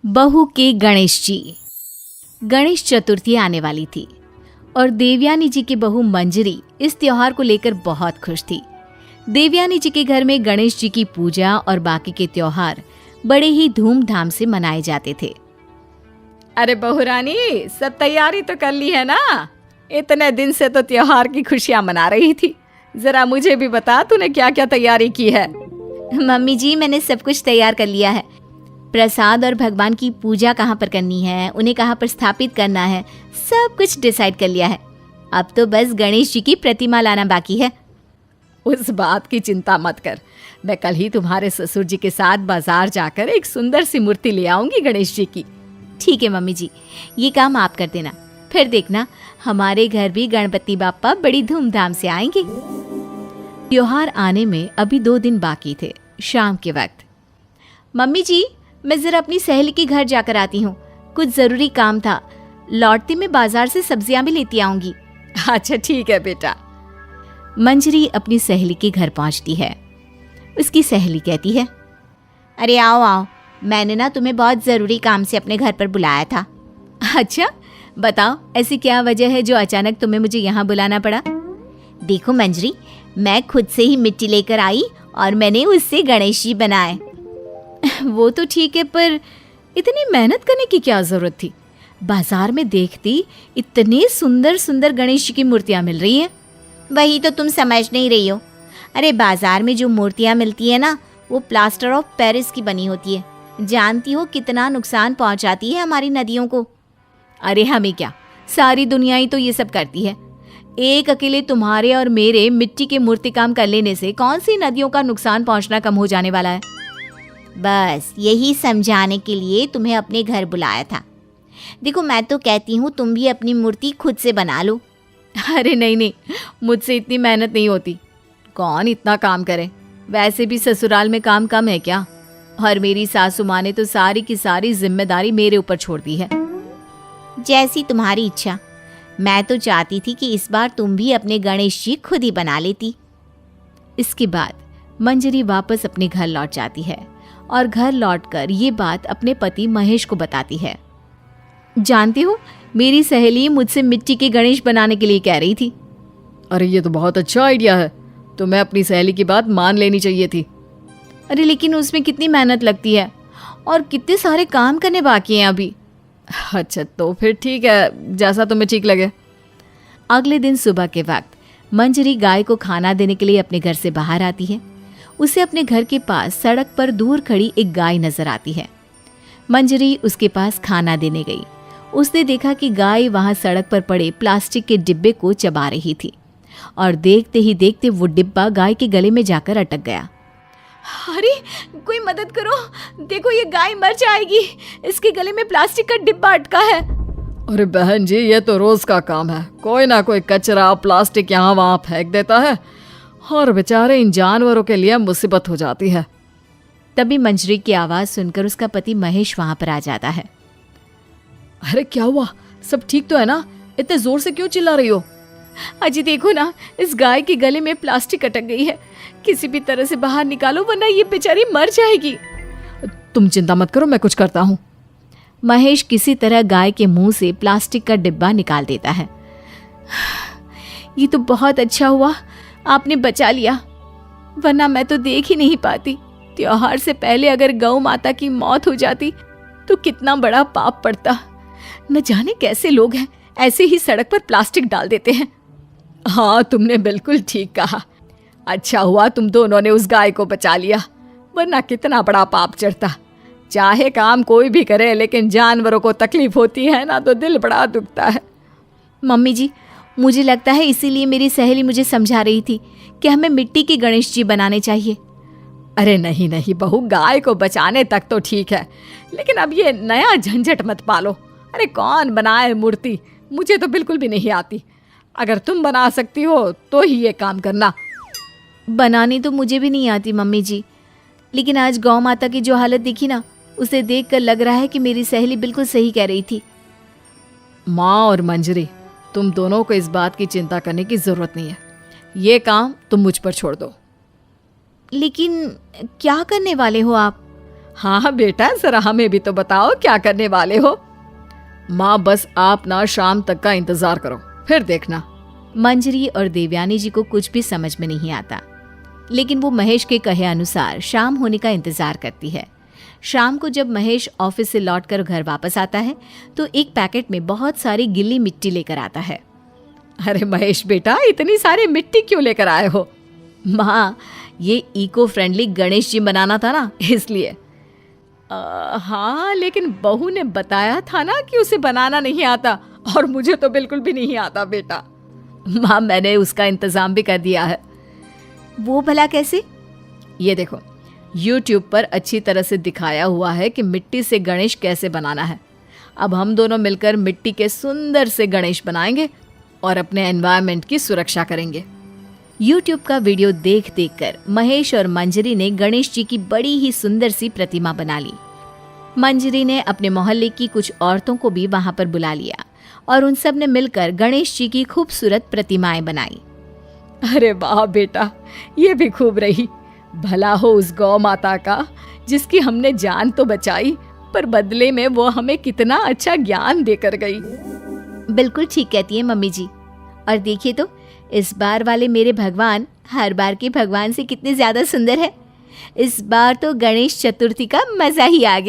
बहू के गणेश जी। गणेश चतुर्थी आने वाली थी और देवयानी जी की बहू मंजरी इस त्योहार को लेकर बहुत खुश थी। देवयानी जी के घर में गणेश जी की पूजा और बाकी के त्योहार बड़े ही धूमधाम से मनाए जाते थे। अरे बहू रानी, सब तैयारी तो कर ली है ना? इतने दिन से तो त्योहार की खुशियां मना रही थी। जरा मुझे भी बता, तूने क्या क्या तैयारी की है? मम्मी जी, मैंने सब कुछ तैयार कर लिया है। प्रसाद और भगवान की पूजा कहाँ पर करनी है, उन्हें कहाँ पर स्थापित करना है, सब कुछ डिसाइड कर लिया है। अब तो बस गणेश जी की प्रतिमा लाना बाकी है। उस बात की चिंता मत कर, मैं कल ही तुम्हारे ससुर जी के साथ बाजार जाकर एक सुंदर सी मूर्ति ले आऊंगी गणेश जी की। ठीक है मम्मी जी, ये काम आप कर देना। फिर देखना, हमारे घर भी गणपति बाप्पा बड़ी धूमधाम से आएंगे। त्योहार आने में अभी 2 दिन बाकी थे। शाम के वक्त, मम्मी जी, मैं जरा अपनी सहेली के घर जाकर आती हूँ, कुछ जरूरी काम था। लौटते में बाजार से सब्जियां भी लेती आऊंगी। अच्छा ठीक है बेटा। मंजरी अपनी सहेली के घर पहुंचती है। उसकी सहेली कहती है, अरे आओ आओ, मैंने ना तुम्हें बहुत जरूरी काम से अपने घर पर बुलाया था। अच्छा बताओ, ऐसी क्या वजह है जो अचानक तुम्हें मुझे यहाँ बुलाना पड़ा? देखो मंजरी, मैं खुद से ही मिट्टी लेकर आई और मैंने उससे गणेश जी बनाए। वो तो ठीक है, पर इतनी मेहनत करने की क्या जरूरत थी? बाजार में देखती इतने सुंदर सुंदर गणेश जी की मूर्तियां मिल रही हैं। वही तो तुम समझ नहीं रही हो। अरे बाजार में जो मूर्तियां मिलती है ना, वो प्लास्टर ऑफ पेरिस की बनी होती है। जानती हो कितना नुकसान पहुंचाती है हमारी नदियों को। अरे हमें क्या, सारी दुनिया ही तो ये सब करती है। एक अकेले तुम्हारे और मेरे मिट्टी के मूर्ति काम कर लेने से कौन सी नदियों का नुकसान पहुंचना कम हो जाने वाला है? बस यही समझाने के लिए तुम्हें अपने घर बुलाया था। देखो, मैं तो कहती हूँ तुम भी अपनी मूर्ति खुद से बना लो। अरे नहीं नहीं, मुझसे इतनी मेहनत नहीं होती। कौन इतना काम करे? वैसे भी ससुराल में काम कम है क्या? और मेरी सासू माँ ने तो सारी की सारी जिम्मेदारी मेरे ऊपर छोड़ दी है। जैसी तुम्हारी इच्छा। मैं तो चाहती थी कि इस बार तुम भी अपने गणेश जी खुद ही बना लेती। इसके बाद मंजरी वापस अपने घर लौट जाती है और घर लौटकर ये बात अपने पति महेश को बताती है। जानती हो, मेरी सहेली मुझसे मिट्टी के गणेश बनाने के लिए कह रही थी। अरे ये तो बहुत अच्छा आइडिया है, तुम्हें अपनी सहेली की बात मान लेनी चाहिए थी। अरे लेकिन उसमें कितनी मेहनत लगती है और कितने सारे काम करने बाकी हैं अभी। अच्छा तो फिर ठीक है, जैसा तुम्हें ठीक लगे। अगले दिन सुबह के वक्त मंजरी गाय को खाना देने के लिए अपने घर से बाहर आती है। उसे अपने घर के पास सड़क पर दूर खड़ी एक गाय नजर आती है। मंजरी उसके पास खाना देने गई। उसने देखा कि गाय वहां सड़क पर पड़े प्लास्टिक के डिब्बे को चबा रही थी और देखते ही देखते वो डिब्बा गाय के गले में जाकर अटक गया। अरे कोई मदद करो, देखो ये गाय मर जाएगी, इसके गले में प्लास्टिक का डिब्बा अटका है। अरे बहन जी, ये तो रोज का काम है। कोई ना कोई कचरा प्लास्टिक यहाँ वहाँ फेंक देता है और बेचारे इन जानवरों के लिए मुसीबत हो जाती है। तभी मंजरी की आवाज सुनकर उसका पति महेश वहां पर आ जाता है। अरे क्या हुआ? सब ठीक तो है ना? इतने जोर से क्यों चिल्ला रही हो? अजी देखो ना, इस गाय के गले में प्लास्टिक अटक गई है। किसी भी तरह से बाहर निकालो, वरना ये बेचारी मर जाएगी। तुम चिंता मत करो, मैं कुछ करता हूँ। महेश किसी तरह गाय के मुंह से प्लास्टिक का डिब्बा निकाल देता है। ये तो बहुत अच्छा हुआ, आपने बचा लिया, वरना मैं तो देख ही नहीं पाती। त्योहार से पहले अगर गौ माता की मौत हो जाती तो कितना बड़ा पाप पड़ता। न जाने कैसे लोग हैं, ऐसे ही सड़क पर प्लास्टिक डाल देते हैं। हाँ, तुमने बिल्कुल ठीक कहा। अच्छा हुआ तुम दोनों ने उस गाय को बचा लिया, वरना कितना बड़ा पाप चढ़ता। चाहे काम कोई भी करे, लेकिन जानवरों को तकलीफ होती है ना, तो दिल बड़ा दुखता है। मम्मी जी, मुझे लगता है इसीलिए मेरी सहेली मुझे समझा रही थी कि हमें मिट्टी के गणेश जी बनाने चाहिए। अरे नहीं नहीं बहू, गाय को बचाने तक तो ठीक है, लेकिन अब ये नया झंझट मत पालो। अरे कौन बनाए मूर्ति? मुझे तो बिल्कुल भी नहीं आती। अगर तुम बना सकती हो तो ही ये काम करना। बनानी तो मुझे भी नहीं आती मम्मी जी, लेकिन आज गौ माता की जो हालत देखी ना, उसे देखकर लग रहा है कि मेरी सहेली बिल्कुल सही कह रही थी। माँ और मंजरी, तुम दोनों को इस बात की चिंता करने की जरूरत नहीं है। ये काम तुम मुझ पर छोड़ दो। लेकिन क्या करने वाले हो आप? हाँ बेटा, जरा हमें भी तो बताओ क्या करने वाले हो। माँ बस आप ना शाम तक का इंतजार करो, फिर देखना। मंजरी और देवयानी जी को कुछ भी समझ में नहीं आता, लेकिन वो महेश के कहे अनुसार शाम होने का इंतजार करती है। शाम को जब महेश ऑफिस से लौटकर घर वापस आता है तो एक पैकेट में बहुत सारी गिल्ली मिट्टी लेकर आता है। अरे महेश बेटा, इतनी सारी मिट्टी क्यों लेकर आए हो? माँ, ये इको फ्रेंडली गणेश जी बनाना था ना, इसलिए। हाँ, लेकिन बहू ने बताया था ना कि उसे बनाना नहीं आता, और मुझे तो बिल्कुल भी नहीं आता बेटा। माँ, मैंने उसका इंतजाम भी कर दिया है। वो भला कैसे? ये देखो, YouTube पर अच्छी तरह से दिखाया हुआ है कि मिट्टी से गणेश कैसे बनाना है। अब हम दोनों मिलकर मिट्टी के सुंदर से गणेश बनाएंगे और अपने एनवायरनमेंट की सुरक्षा करेंगे। YouTube का वीडियो देख देख कर महेश और मंजरी ने गणेश जी की बड़ी ही सुंदर सी प्रतिमा बना ली। मंजरी ने अपने मोहल्ले की कुछ औरतों को भी वहां पर बुला लिया और उन सब ने मिलकर गणेश जी की खूबसूरत प्रतिमाएं बनाई। अरे वाह बेटा, ये भी खूब रही। भला हो उस गौ माता का, जिसकी हमने जान तो बचाई, पर बदले में वो हमें कितना अच्छा ज्ञान देकर गई। बिल्कुल ठीक कहती है मम्मी जी। और देखिए तो, इस बार वाले मेरे भगवान हर बार के भगवान से कितने ज्यादा सुंदर है। इस बार तो गणेश चतुर्थी का मजा ही आ गया।